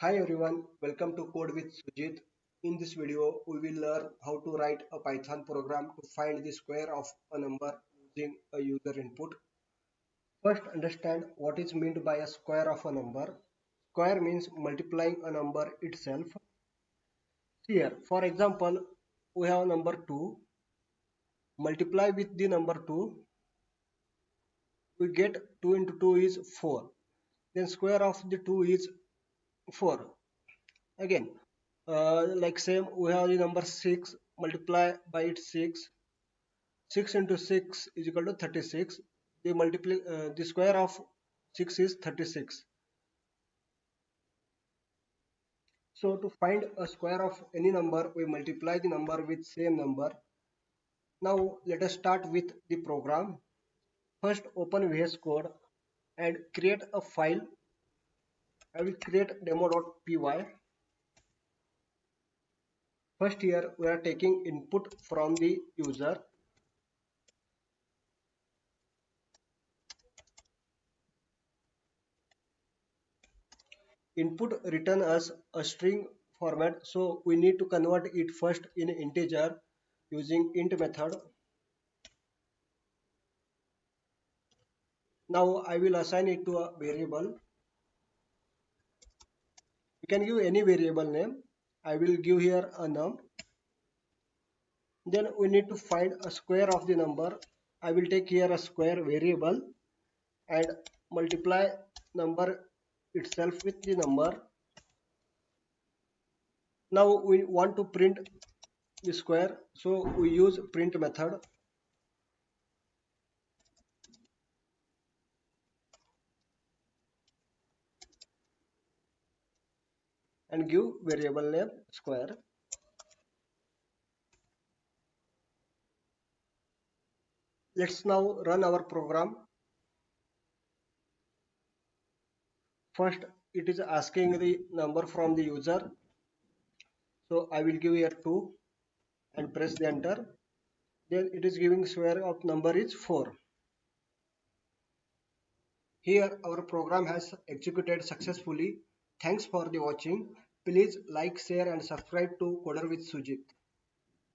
Hi everyone, welcome to Code with Sujit. In this video, we will learn how to write a Python program to find the square of a number using a user input. First, understand what is meant by a square of a number. Square means multiplying a number itself. Here, for example, we have number 2. Multiply with the number 2, we get 2 into 2 is 4. Then square of the 2 is 4. Again, like same, we have the number 6, multiply by it 6. 6 into 6 is equal to 36. The square of 6 is 36. So to find a square of any number, we multiply the number with same number. Now let us start with the program. First open VS Code and create a file. I will create demo.py. First here we are taking input from the user. Input return us a string format, so we need to convert it first in integer using int method. Now I will assign it to a variable. You can give any variable name. I will give here a num. Then we need to find a square of the number. I will take here a square variable and multiply number itself with the number. Now we want to print the square, so we use print method and give variable name square. Let's now run our program. First, it is asking the number from the user. So I will give here 2 and press the enter. Then it is giving square of number is 4. Here our program has executed successfully. Thanks for the watching. Please like, share and subscribe to Coder with Sujit.